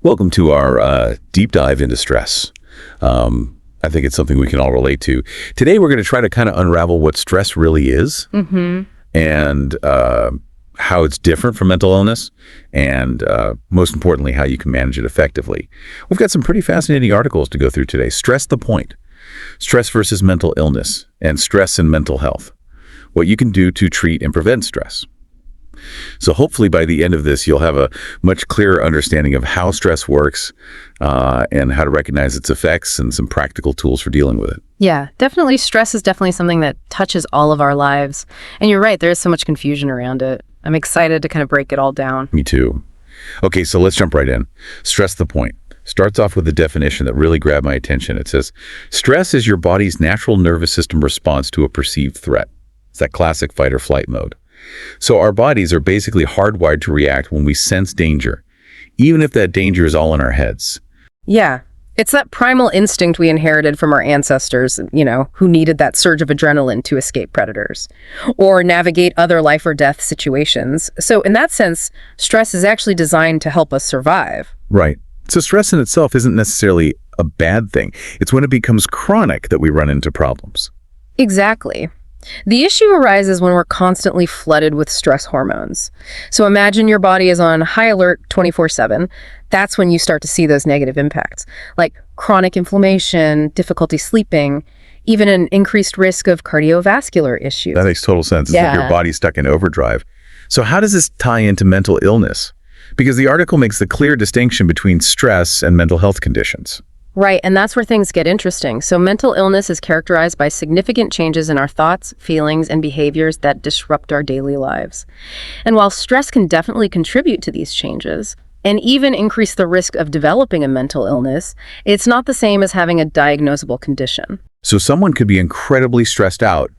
Welcome to our deep dive into stress. I think it's something we can all relate to. Today, we're going to try to kind of unravel what stress really is and how it's different from mental illness and most importantly, how you can manage it effectively. We've got some pretty fascinating articles to go through today. Stress the point, stress versus mental illness, and stress and mental health. What you can do to treat and prevent stress. So hopefully by the end of this, you'll have a much clearer understanding of how stress works and how to recognize its effects and some practical tools for dealing with it. Yeah, definitely. Stress is definitely something that touches all of our lives. And you're right, there is so much confusion around it. I'm excited to kind of break it all down. Me too. Okay, so let's jump right in. Stress the point. Starts off with a definition that really grabbed my attention. It says, stress is your body's natural nervous system response to a perceived threat. It's that classic fight or flight mode. So our bodies are basically hardwired to react when we sense danger, even if that danger is all in our heads. Yeah, it's that primal instinct we inherited from our ancestors, who needed that surge of adrenaline to escape predators or navigate other life or death situations. So in that sense, stress is actually designed to help us survive. Right. So stress in itself isn't necessarily a bad thing. It's when it becomes chronic that we run into problems. Exactly. The issue arises when we're constantly flooded with stress hormones. So imagine your body is on high alert 24/7. That's when you start to see those negative impacts, like chronic inflammation, difficulty sleeping, even an increased risk of cardiovascular issues. That makes total sense. It's like your body's stuck in overdrive. So how does this tie into mental illness? Because the article makes the clear distinction between stress and mental health conditions. Right, and that's where things get interesting. So mental illness is characterized by significant changes in our thoughts, feelings, and behaviors that disrupt our daily lives. And while stress can definitely contribute to these changes, and even increase the risk of developing a mental illness, it's not the same as having a diagnosable condition. So someone could be incredibly stressed out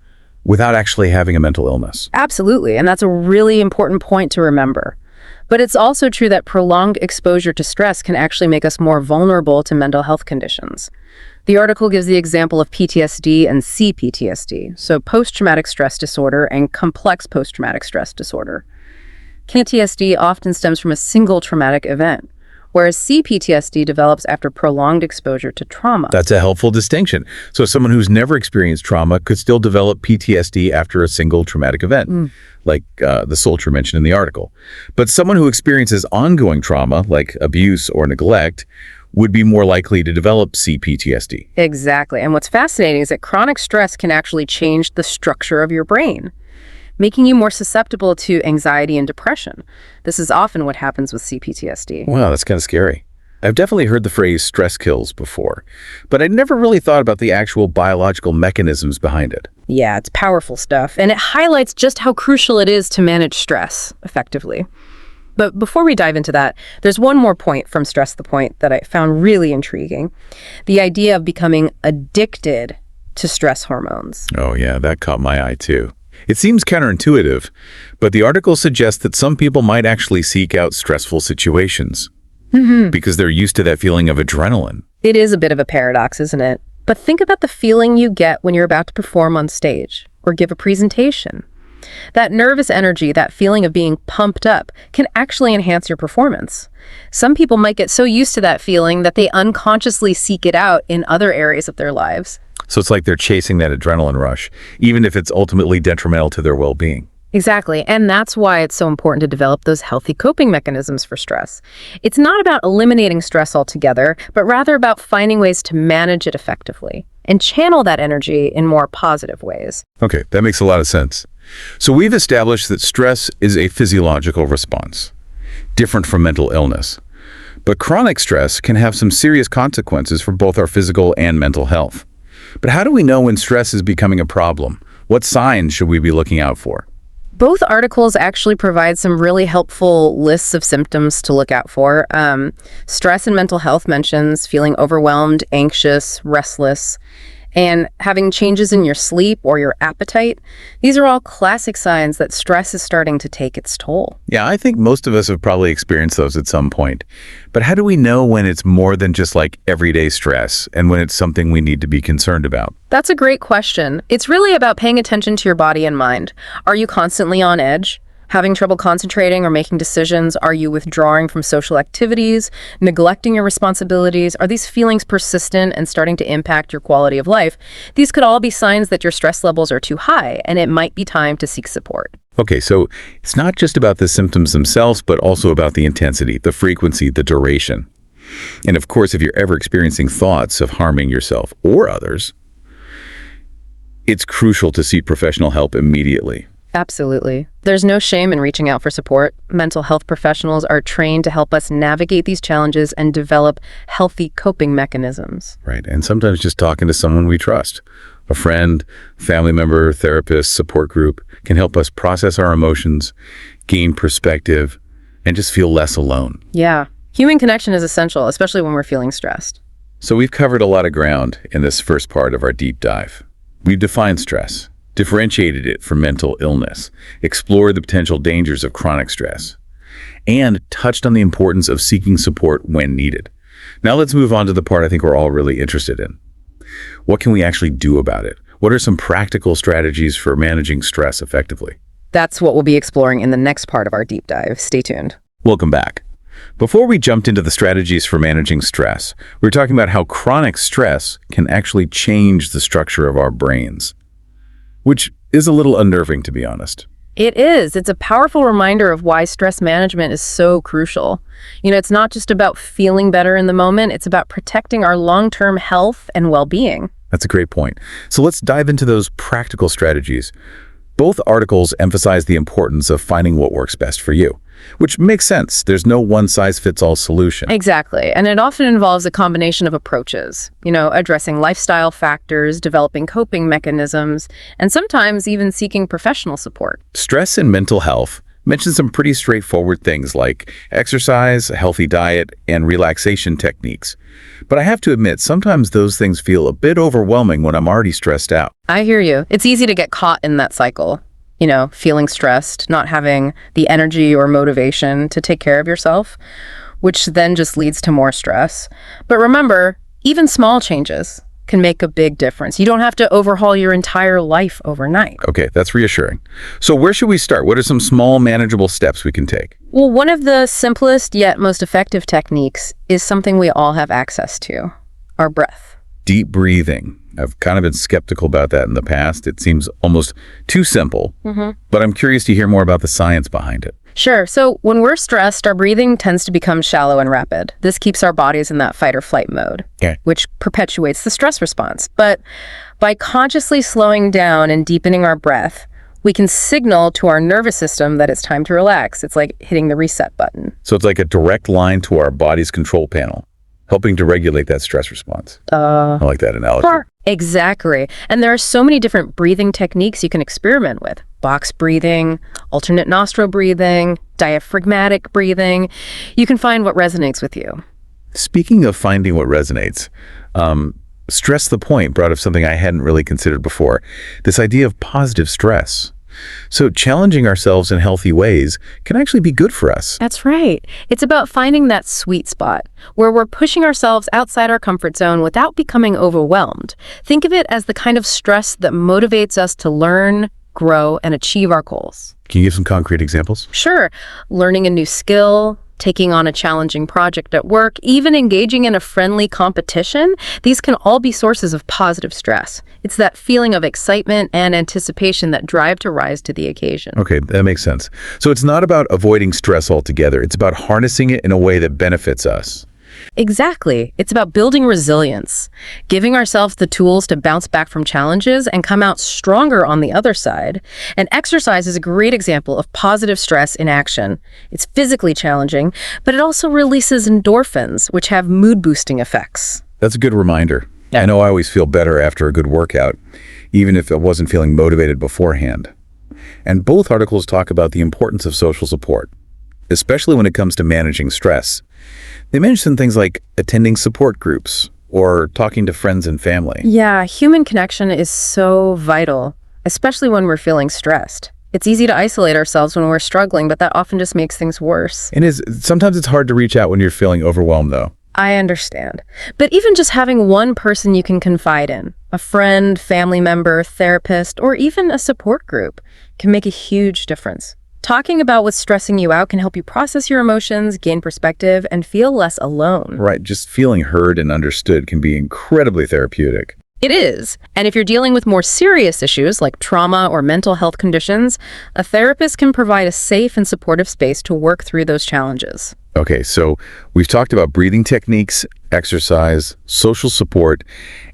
without actually having a mental illness. Absolutely, and that's a really important point to remember. But it's also true that prolonged exposure to stress can actually make us more vulnerable to mental health conditions. The article gives the example of PTSD and CPTSD, so post-traumatic stress disorder and complex post-traumatic stress disorder. PTSD often stems from a single traumatic event, whereas CPTSD develops after prolonged exposure to trauma. That's a helpful distinction. So someone who's never experienced trauma could still develop PTSD after a single traumatic event, like the soldier mentioned in the article. But someone who experiences ongoing trauma, like abuse or neglect, would be more likely to develop CPTSD. Exactly. And what's fascinating is that chronic stress can actually change the structure of your brain, making you more susceptible to anxiety and depression. This is often what happens with CPTSD. Wow, that's kind of scary. I've definitely heard the phrase stress kills before, but I never really thought about the actual biological mechanisms behind it. Yeah, it's powerful stuff, and it highlights just how crucial it is to manage stress effectively. But before we dive into that, there's one more point from Stress the Point that I found really intriguing. The idea of becoming addicted to stress hormones. Oh yeah, that caught my eye too. It seems counterintuitive, but the article suggests that some people might actually seek out stressful situations because they're used to that feeling of adrenaline. It is a bit of a paradox, isn't it? But think about the feeling you get when you're about to perform on stage or give a presentation. That nervous energy, that feeling of being pumped up, can actually enhance your performance. Some people might get so used to that feeling that they unconsciously seek it out in other areas of their lives. So it's like they're chasing that adrenaline rush, even if it's ultimately detrimental to their well-being. Exactly, and that's why it's so important to develop those healthy coping mechanisms for stress. It's not about eliminating stress altogether, but rather about finding ways to manage it effectively and channel that energy in more positive ways. Okay, that makes a lot of sense. So we've established that stress is a physiological response, different from mental illness. But chronic stress can have some serious consequences for both our physical and mental health. But how do we know when stress is becoming a problem? What signs should we be looking out for? Both articles actually provide some really helpful lists of symptoms to look out for. Stress and mental health mentions feeling overwhelmed, anxious, restless, and having changes in your sleep or your appetite. These are all classic signs that stress is starting to take its toll. Yeah, I think most of us have probably experienced those at some point. But how do we know when it's more than just like everyday stress and when it's something we need to be concerned about? That's a great question. It's really about paying attention to your body and mind. Are you constantly on edge? Having trouble concentrating or making decisions? Are you withdrawing from social activities, neglecting your responsibilities? Are these feelings persistent and starting to impact your quality of life? These could all be signs that your stress levels are too high, and it might be time to seek support. Okay, so it's not just about the symptoms themselves, but also about the intensity, the frequency, the duration. And of course, if you're ever experiencing thoughts of harming yourself or others, it's crucial to seek professional help immediately. Absolutely. There's no shame in reaching out for support. Mental health professionals are trained to help us navigate these challenges and develop healthy coping mechanisms. Right, and sometimes just talking to someone we trust, a friend, family member, therapist, support group, can help us process our emotions, gain perspective, and just feel less alone. Yeah. Human connection is essential, especially when we're feeling stressed. So we've covered a lot of ground in this first part of our deep dive. We've defined stress, differentiated it from mental illness, explored the potential dangers of chronic stress, and touched on the importance of seeking support when needed. Now let's move on to the part I think we're all really interested in. What can we actually do about it? What are some practical strategies for managing stress effectively? That's what we'll be exploring in the next part of our deep dive. Stay tuned. Welcome back. Before we jumped into the strategies for managing stress, we were talking about how chronic stress can actually change the structure of our brains, which is a little unnerving, to be honest. It is. It's a powerful reminder of why stress management is so crucial. It's not just about feeling better in the moment, it's about protecting our long-term health and well-being. That's a great point. So let's dive into those practical strategies. Both articles emphasize the importance of finding what works best for you, which makes sense. There's no one-size-fits-all solution. Exactly. And it often involves a combination of approaches, addressing lifestyle factors, developing coping mechanisms, and sometimes even seeking professional support. Stress and mental health mention some pretty straightforward things like exercise, a healthy diet, and relaxation techniques. But I have to admit, sometimes those things feel a bit overwhelming when I'm already stressed out. I hear you. It's easy to get caught in that cycle. Feeling stressed, not having the energy or motivation to take care of yourself, which then just leads to more stress. But remember, even small changes can make a big difference. You don't have to overhaul your entire life overnight. Okay, that's reassuring. So where should we start? What are some small, manageable steps we can take? Well, one of the simplest yet most effective techniques is something we all have access to: our breath. Deep breathing. I've kind of been skeptical about that in the past. It seems almost too simple, but I'm curious to hear more about the science behind it. Sure. So when we're stressed, our breathing tends to become shallow and rapid. This keeps our bodies in that fight or flight mode, which perpetuates the stress response. But by consciously slowing down and deepening our breath, we can signal to our nervous system that it's time to relax. It's like hitting the reset button. So it's like a direct line to our body's control panel, helping to regulate that stress response. I like that analogy. Exactly. And there are so many different breathing techniques you can experiment with. Box breathing, alternate nostril breathing, diaphragmatic breathing. You can find what resonates with you. Speaking of finding what resonates, Stress the Point brought up something I hadn't really considered before, this idea of positive stress. So challenging ourselves in healthy ways can actually be good for us. That's right. It's about finding that sweet spot where we're pushing ourselves outside our comfort zone without becoming overwhelmed. Think of it as the kind of stress that motivates us to learn, grow, and achieve our goals. Can you give some concrete examples? Sure. Learning a new skill, taking on a challenging project at work, even engaging in a friendly competition, these can all be sources of positive stress. It's that feeling of excitement and anticipation that drive to rise to the occasion. Okay, that makes sense. So it's not about avoiding stress altogether. It's about harnessing it in a way that benefits us. Exactly. It's about building resilience, giving ourselves the tools to bounce back from challenges and come out stronger on the other side. And exercise is a great example of positive stress in action. It's physically challenging, but it also releases endorphins, which have mood-boosting effects. That's a good reminder. I know I always feel better after a good workout, even if I wasn't feeling motivated beforehand. And both articles talk about the importance of social support, especially when it comes to managing stress. They mention things like attending support groups or talking to friends and family. Yeah, human connection is so vital, especially when we're feeling stressed. It's easy to isolate ourselves when we're struggling, but that often just makes things worse. And sometimes it's hard to reach out when you're feeling overwhelmed, though. I understand. But even just having one person you can confide in, a friend, family member, therapist, or even a support group, can make a huge difference. Talking about what's stressing you out can help you process your emotions, gain perspective, and feel less alone. Right, just feeling heard and understood can be incredibly therapeutic. It is. And if you're dealing with more serious issues like trauma or mental health conditions, a therapist can provide a safe and supportive space to work through those challenges. Okay, so we've talked about breathing techniques, exercise, social support,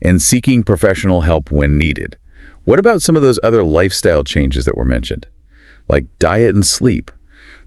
and seeking professional help when needed. What about some of those other lifestyle changes that were mentioned? Like diet and sleep.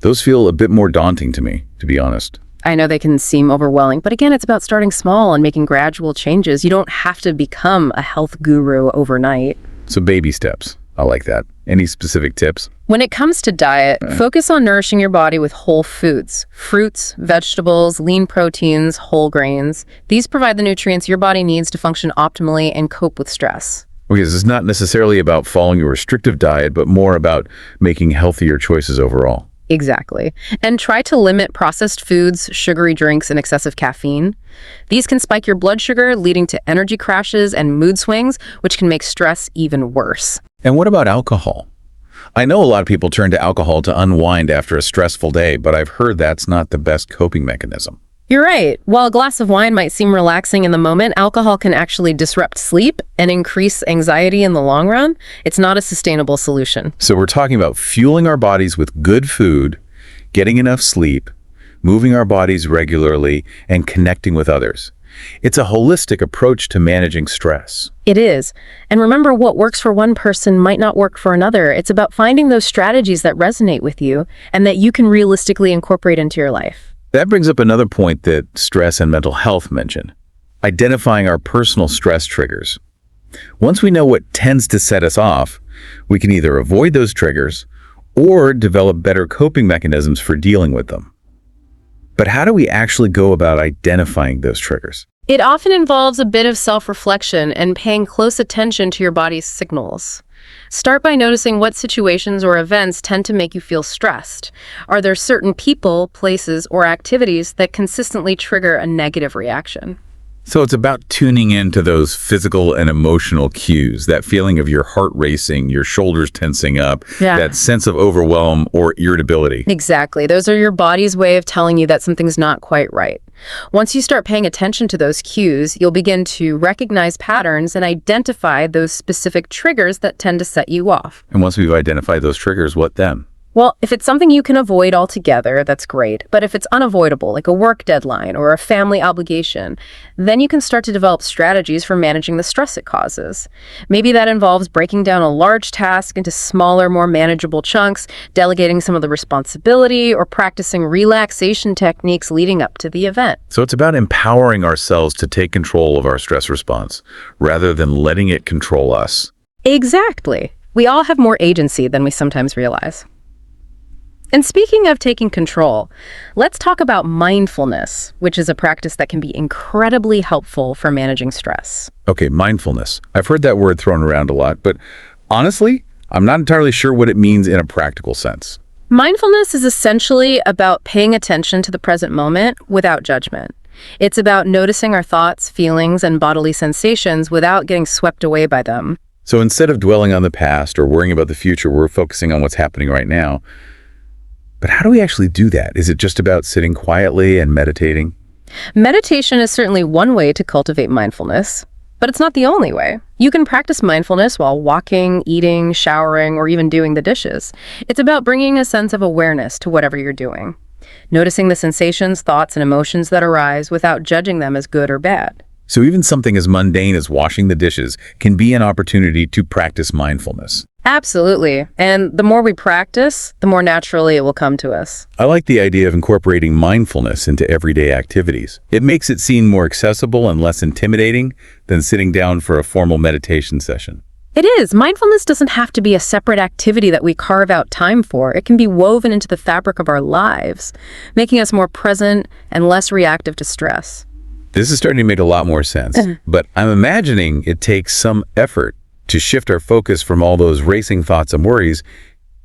Those feel a bit more daunting to me, to be honest. I know they can seem overwhelming, but again, it's about starting small and making gradual changes. You don't have to become a health guru overnight. So baby steps. I like that. Any specific tips? When it comes to diet, focus on nourishing your body with whole foods, fruits, vegetables, lean proteins, whole grains. These provide the nutrients your body needs to function optimally and cope with stress. Okay, this is not necessarily about following a restrictive diet, but more about making healthier choices overall. Exactly. And try to limit processed foods, sugary drinks, and excessive caffeine. These can spike your blood sugar, leading to energy crashes and mood swings, which can make stress even worse. And what about alcohol? I know a lot of people turn to alcohol to unwind after a stressful day, but I've heard that's not the best coping mechanism. You're right. While a glass of wine might seem relaxing in the moment, alcohol can actually disrupt sleep and increase anxiety in the long run. It's not a sustainable solution. So we're talking about fueling our bodies with good food, getting enough sleep, moving our bodies regularly, and connecting with others. It's a holistic approach to managing stress. It is. And remember, what works for one person might not work for another. It's about finding those strategies that resonate with you and that you can realistically incorporate into your life. That brings up another point that stress and mental health mention: identifying our personal stress triggers. Once we know what tends to set us off, we can either avoid those triggers or develop better coping mechanisms for dealing with them. But how do we actually go about identifying those triggers? It often involves a bit of self-reflection and paying close attention to your body's signals. Start by noticing what situations or events tend to make you feel stressed. Are there certain people, places, or activities that consistently trigger a negative reaction? So it's about tuning into those physical and emotional cues, that feeling of your heart racing, your shoulders tensing up, that sense of overwhelm or irritability. Exactly. Those are your body's way of telling you that something's not quite right. Once you start paying attention to those cues, you'll begin to recognize patterns and identify those specific triggers that tend to set you off. And once we've identified those triggers, what then? Well, if it's something you can avoid altogether, that's great. But if it's unavoidable, like a work deadline or a family obligation, then you can start to develop strategies for managing the stress it causes. Maybe that involves breaking down a large task into smaller, more manageable chunks, delegating some of the responsibility, or practicing relaxation techniques leading up to the event. So it's about empowering ourselves to take control of our stress response, rather than letting it control us. Exactly. We all have more agency than we sometimes realize. And speaking of taking control, let's talk about mindfulness, which is a practice that can be incredibly helpful for managing stress. Okay, mindfulness. I've heard that word thrown around a lot, but honestly, I'm not entirely sure what it means in a practical sense. Mindfulness is essentially about paying attention to the present moment without judgment. It's about noticing our thoughts, feelings, and bodily sensations without getting swept away by them. So instead of dwelling on the past or worrying about the future, we're focusing on what's happening right now. But how do we actually do that? Is it just about sitting quietly and meditating? Meditation is certainly one way to cultivate mindfulness, but it's not the only way. You can practice mindfulness while walking, eating, showering, or even doing the dishes. It's about bringing a sense of awareness to whatever you're doing, noticing the sensations, thoughts, and emotions that arise without judging them as good or bad. So even something as mundane as washing the dishes can be an opportunity to practice mindfulness. Absolutely. And the more we practice, the more naturally it will come to us. I like the idea of incorporating mindfulness into everyday activities. It makes it seem more accessible and less intimidating than sitting down for a formal meditation session. It is. Mindfulness doesn't have to be a separate activity that we carve out time for. It can be woven into the fabric of our lives, making us more present and less reactive to stress. This is starting to make a lot more sense, but I'm imagining it takes some effort to shift our focus from all those racing thoughts and worries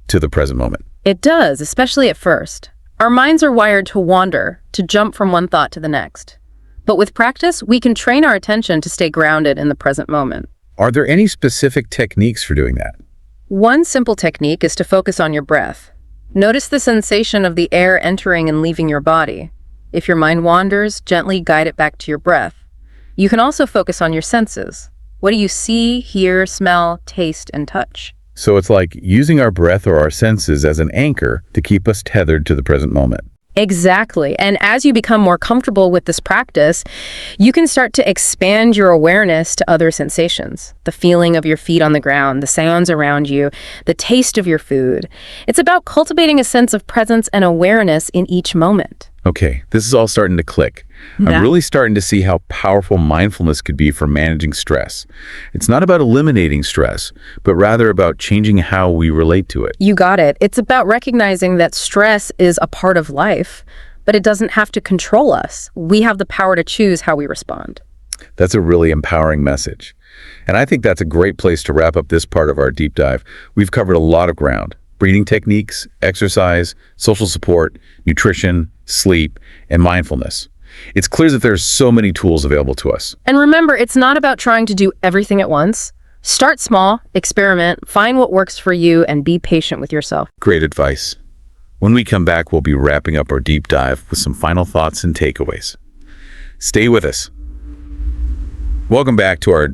to the present moment. It does, especially at first. Our minds are wired to wander, to jump from one thought to the next. But with practice, we can train our attention to stay grounded in the present moment. Are there any specific techniques for doing that? One simple technique is to focus on your breath. Notice the sensation of the air entering and leaving your body. If your mind wanders, gently guide it back to your breath. You can also focus on your senses. What do you see, hear, smell, taste, and touch? So it's like using our breath or our senses as an anchor to keep us tethered to the present moment. Exactly. And as you become more comfortable with this practice, you can start to expand your awareness to other sensations. The feeling of your feet on the ground, the sounds around you, the taste of your food. It's about cultivating a sense of presence and awareness in each moment. Okay, this is all starting to click. I'm really starting to see how powerful mindfulness could be for managing stress. It's not about eliminating stress, but rather about changing how we relate to it. You got it. It's about recognizing that stress is a part of life, but it doesn't have to control us. We have the power to choose how we respond. That's a really empowering message. And I think that's a great place to wrap up this part of our deep dive. We've covered a lot of ground: breathing techniques, exercise, social support, nutrition, sleep, and mindfulness. It's clear that there's so many tools available to us. And remember, it's not about trying to do everything at once. Start small, experiment, find what works for you, and be patient with yourself. Great advice. When we come back, we'll be wrapping up our deep dive with some final thoughts and takeaways. Stay with us. Welcome back to our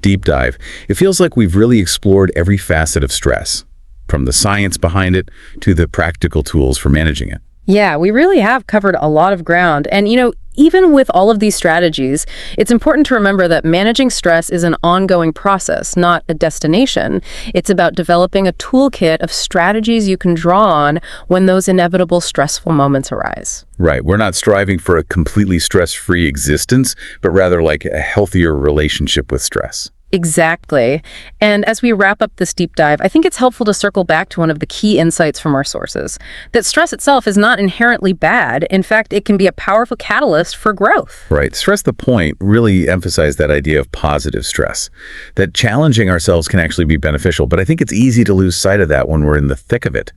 deep dive. It feels like we've really explored every facet of stress, from the science behind it to the practical tools for managing it. Yeah, we really have covered a lot of ground. And, even with all of these strategies, it's important to remember that managing stress is an ongoing process, not a destination. It's about developing a toolkit of strategies you can draw on when those inevitable stressful moments arise. Right. We're not striving for a completely stress-free existence, but rather like a healthier relationship with stress. Exactly. And as we wrap up this deep dive, I think it's helpful to circle back to one of the key insights from our sources, that stress itself is not inherently bad. In fact, it can be a powerful catalyst for growth. Right. Stress the point really emphasized that idea of positive stress, that challenging ourselves can actually be beneficial. But I think it's easy to lose sight of that when we're in the thick of it,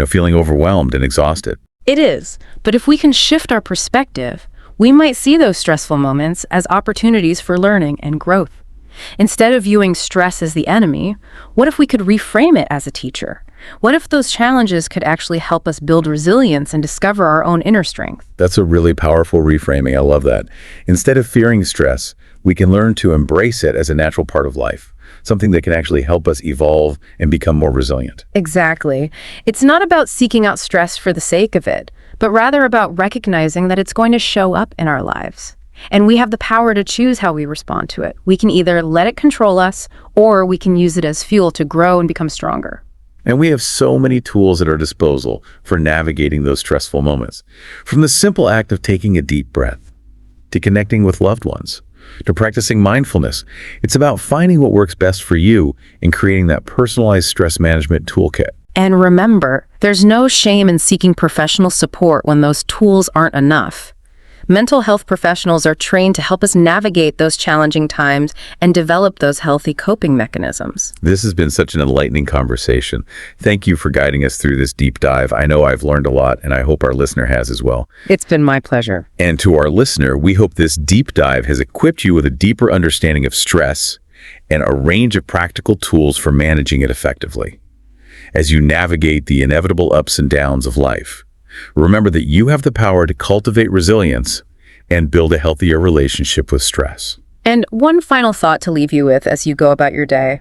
feeling overwhelmed and exhausted. It is. But if we can shift our perspective, we might see those stressful moments as opportunities for learning and growth. Instead of viewing stress as the enemy, what if we could reframe it as a teacher? What if those challenges could actually help us build resilience and discover our own inner strength? That's a really powerful reframing. I love that. Instead of fearing stress, we can learn to embrace it as a natural part of life, something that can actually help us evolve and become more resilient. Exactly. It's not about seeking out stress for the sake of it, but rather about recognizing that it's going to show up in our lives. And we have the power to choose how we respond to it. We can either let it control us, or we can use it as fuel to grow and become stronger. And we have so many tools at our disposal for navigating those stressful moments. From the simple act of taking a deep breath, to connecting with loved ones, to practicing mindfulness. It's about finding what works best for you and creating that personalized stress management toolkit. And remember, there's no shame in seeking professional support when those tools aren't enough. Mental health professionals are trained to help us navigate those challenging times and develop those healthy coping mechanisms. This has been such an enlightening conversation. Thank you for guiding us through this deep dive. I know I've learned a lot, and I hope our listener has as well. It's been my pleasure. And to our listener, we hope this deep dive has equipped you with a deeper understanding of stress and a range of practical tools for managing it effectively. As you navigate the inevitable ups and downs of life, remember that you have the power to cultivate resilience and build a healthier relationship with stress. And one final thought to leave you with as you go about your day.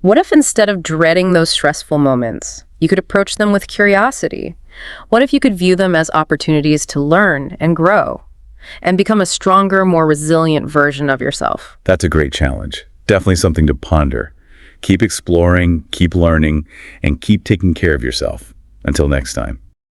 What if instead of dreading those stressful moments, you could approach them with curiosity? What if you could view them as opportunities to learn and grow and become a stronger, more resilient version of yourself? That's a great challenge. Definitely something to ponder. Keep exploring, keep learning, and keep taking care of yourself. Until next time.